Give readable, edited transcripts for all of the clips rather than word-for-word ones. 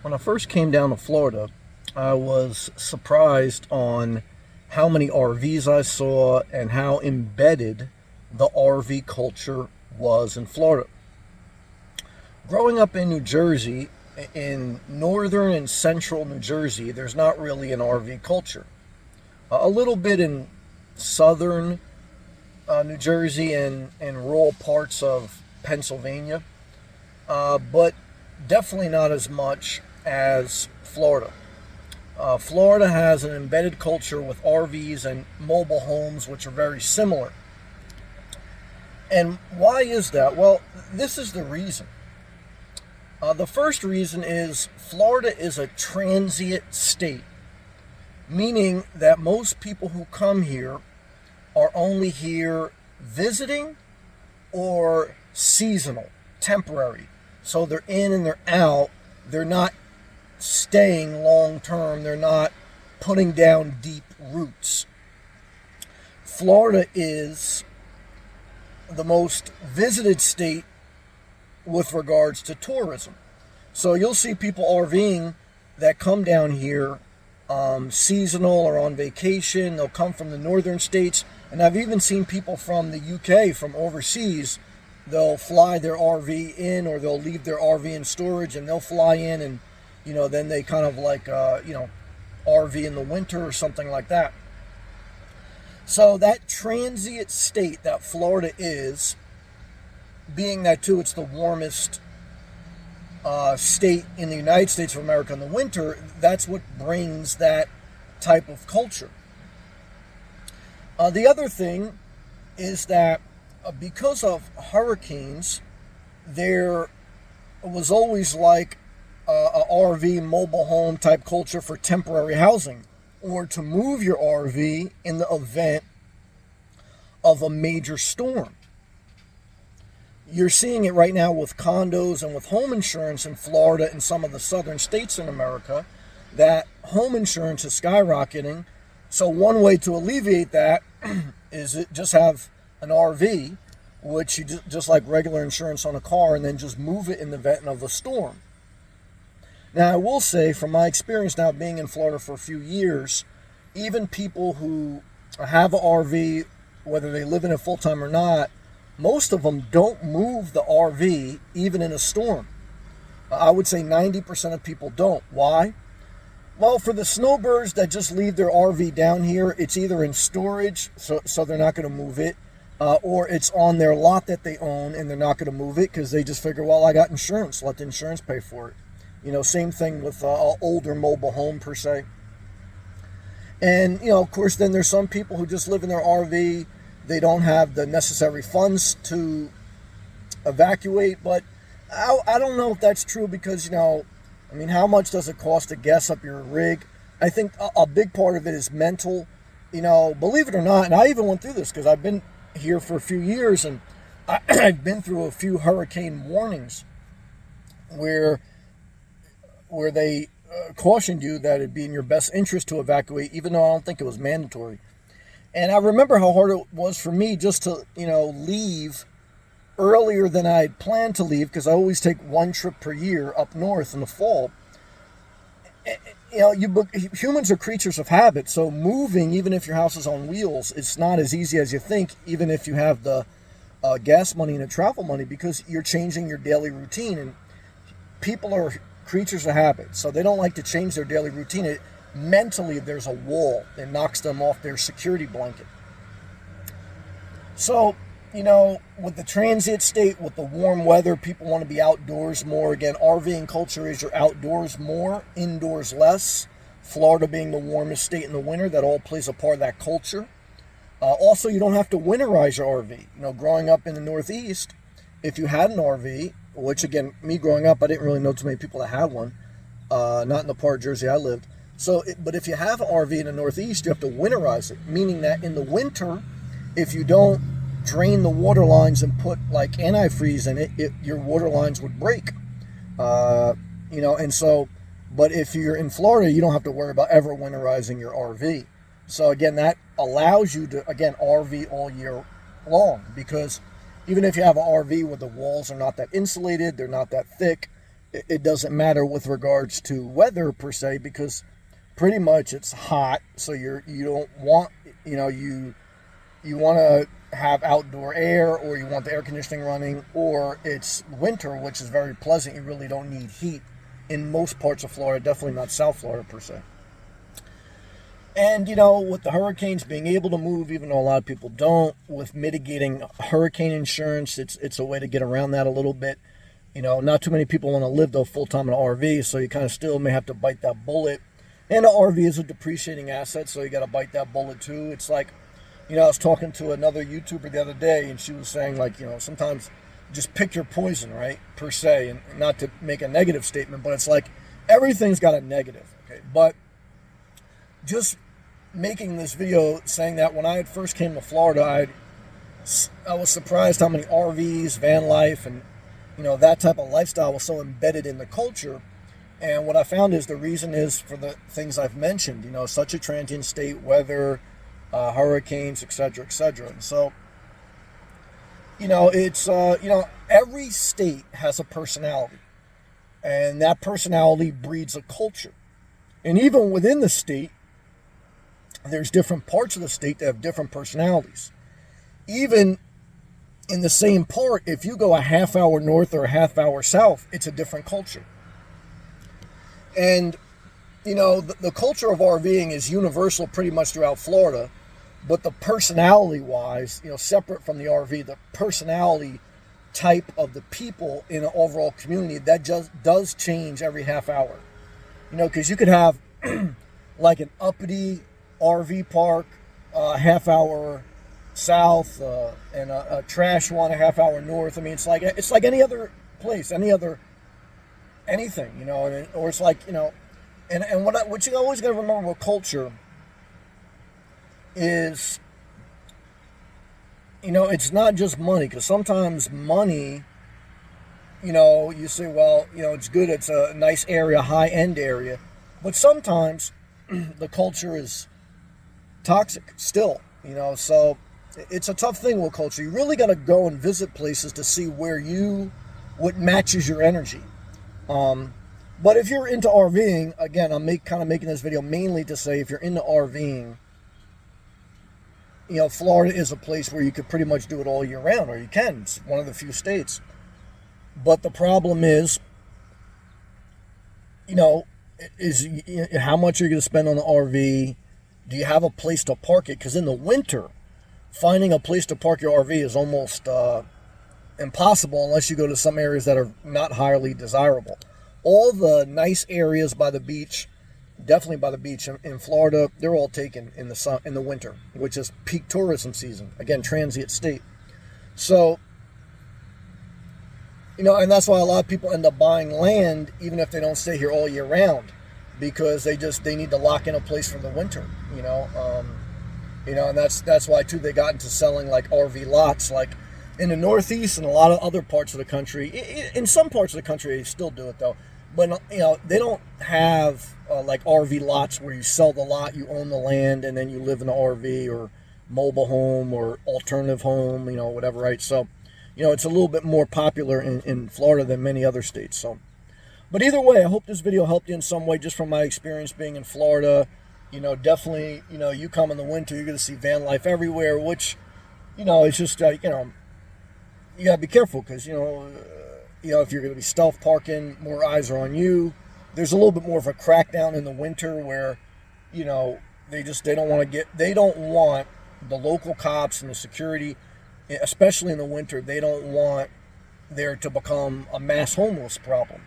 When I first came down to Florida, I was surprised on how many RVs I saw and how embedded the RV culture was in Florida. Growing up in New Jersey, in northern and central New Jersey, there's not really an RV culture. A little bit in southern New Jersey and rural parts of Pennsylvania, but definitely not as much as Florida. Florida has an embedded culture with RVs and mobile homes, which are very similar. And why is that? Well, this is the reason. The first reason is Florida is a transient state, meaning that most people who come here are only here visiting or seasonal, temporary. So they're in and they're out. They're not staying long term. They're not putting down deep roots. Florida is the most visited state with regards to tourism. So you'll see people RVing that come down here seasonal or on vacation. They'll come from the northern states. And I've even seen people from the UK, from overseas. They'll fly their RV in, or they'll leave their RV in storage and they'll fly in, and then they kind of like RV in the winter or something like that. So that transient state that Florida is, being that too it's the warmest state in the United States of America in the winter, that's what brings that type of culture. The other thing is that because of hurricanes, there was always like a RV mobile home type culture for temporary housing, or to move your RV in the event of a major storm. You're seeing it right now with condos and with home insurance in Florida and some of the southern states in America, that home insurance is skyrocketing. So one way to alleviate that is just have an RV, which you just like regular insurance on a car, and then just move it in the event of a storm. Now, I will say, from my experience now being in Florida for a few years, even people who have an RV, whether they live in it full time or not, most of them don't move the RV even in a storm. I would say 90% of people don't. Why? Well, for the snowbirds that just leave their RV down here, it's either in storage, so they're not going to move it, or it's on their lot that they own and they're not going to move it because they just figure, well, I got insurance, let the insurance pay for it. Same thing with an older mobile home per se. And, of course, then there's some people who just live in their RV. They don't have the necessary funds to evacuate, but I don't know if that's true because, how much does it cost to gas up your rig? I think a big part of it is mental, believe it or not. And I even went through this because I've been here for a few years, and I've been through a few hurricane warnings where they cautioned you that it'd be in your best interest to evacuate, even though I don't think it was mandatory. And I remember how hard it was for me just to, leave earlier than I had planned to leave, because I always take one trip per year up north in the fall. Humans are creatures of habit, so moving, even if your house is on wheels, it's not as easy as you think, even if you have the gas money and the travel money, because you're changing your daily routine. And people are creatures of habit, so they don't like to change their daily routine. Mentally, there's a wall that knocks them off their security blanket. So, with the transient state, with the warm weather, people want to be outdoors more. Again, RVing culture is you're outdoors more, indoors less. Florida being the warmest state in the winter, that all plays a part of that culture. Also, you don't have to winterize your RV. Growing up in the Northeast, if you had an RV, which again, me growing up, I didn't really know too many people that had one, not in the part of Jersey I lived. But if you have an RV in the Northeast, you have to winterize it, meaning that in the winter, if you don't drain the water lines and put like antifreeze in it, your water lines would break. But if you're in Florida, you don't have to worry about ever winterizing your RV. So again, that allows you to, again, RV all year long, because even if you have an RV where the walls are not that insulated, they're not that thick, it doesn't matter with regards to weather per se, because pretty much it's hot. So you don't want, you want to have outdoor air, or you want the air conditioning running, or it's winter, which is very pleasant. You really don't need heat in most parts of Florida, definitely not South Florida per se. And, with the hurricanes being able to move, even though a lot of people don't, with mitigating hurricane insurance, it's a way to get around that a little bit. Not too many people want to live, though, full-time in an RV, so you kind of still may have to bite that bullet. And an RV is a depreciating asset, so you got to bite that bullet, too. It's like, I was talking to another YouTuber the other day, and she was saying, like, sometimes just pick your poison, right, per se, and not to make a negative statement, but it's like everything's got a negative, okay? But just making this video saying that when I had first came to Florida, I was surprised how many RVs, van life, and that type of lifestyle was so embedded in the culture. And what I found is the reason is for the things I've mentioned, such a transient state, weather, hurricanes, etc., etc. And so, it's, every state has a personality, and that personality breeds a culture. And even within the state, there's different parts of the state that have different personalities. Even in the same part, if you go a half hour north or a half hour south, it's a different culture. And, the culture of RVing is universal pretty much throughout Florida, but the personality-wise, separate from the RV, the personality type of the people in an overall community, that just does change every half hour. Because you could have like an uppity RV park, half hour south, and a trash one a half hour north. I mean, it's like any other place, anything, or it's like, and what you always got to remember with culture is, it's not just money, because sometimes money, you say, well, it's good, it's a nice area, high-end area, but sometimes the culture is toxic still, so it's a tough thing with culture. You really got to go and visit places to see what matches your energy. But if you're into RVing, again, I'm kind of making this video mainly to say, if you're into RVing, Florida is a place where you could pretty much do it all year round, or you can. It's one of the few states. But the problem is, how much are you going to spend on the RV? Do you have a place to park it? Because in the winter, finding a place to park your RV is almost impossible unless you go to some areas that are not highly desirable. All the nice areas by the beach, definitely by the beach in Florida, they're all taken in the winter, which is peak tourism season. Again, transient state. So, and that's why a lot of people end up buying land, even if they don't stay here all year round, because they need to lock in a place for the winter, and that's why too they got into selling like RV lots, like in the Northeast and a lot of other parts of the country. In some parts of the country, they still do it though, but they don't have like RV lots where you sell the lot, you own the land, and then you live in an RV or mobile home or alternative home, whatever, right? So, it's a little bit more popular in Florida than many other states. So, but either way, I hope this video helped you in some way, just from my experience being in Florida. Definitely, you come in the winter, you're going to see van life everywhere, which, it's just, you got to be careful, because, if you're going to be stealth parking, more eyes are on you. There's a little bit more of a crackdown in the winter where, they don't want the local cops and the security, especially in the winter, they don't want there to become a mass homeless problem,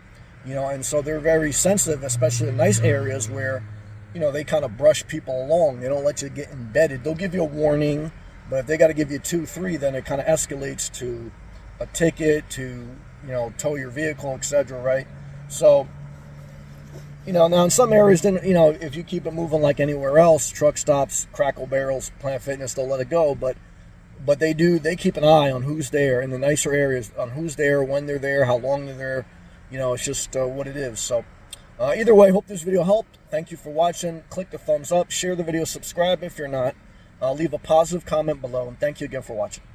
and so they're very sensitive, especially in nice areas where, they kind of brush people along. They don't let you get embedded. They'll give you a warning, but if they got to give you 2, 3, then it kind of escalates to a ticket, to, tow your vehicle, etc., right? So, now in some areas, then, if you keep it moving like anywhere else, truck stops, Crackle Barrels, Planet Fitness, they'll let it go, but they keep an eye on who's there in the nicer areas, on who's there, when they're there, how long they're there. It's just what it is. So, either way, hope this video helped. Thank you for watching. Click the thumbs up, share the video, subscribe if you're not. Leave a positive comment below, and thank you again for watching.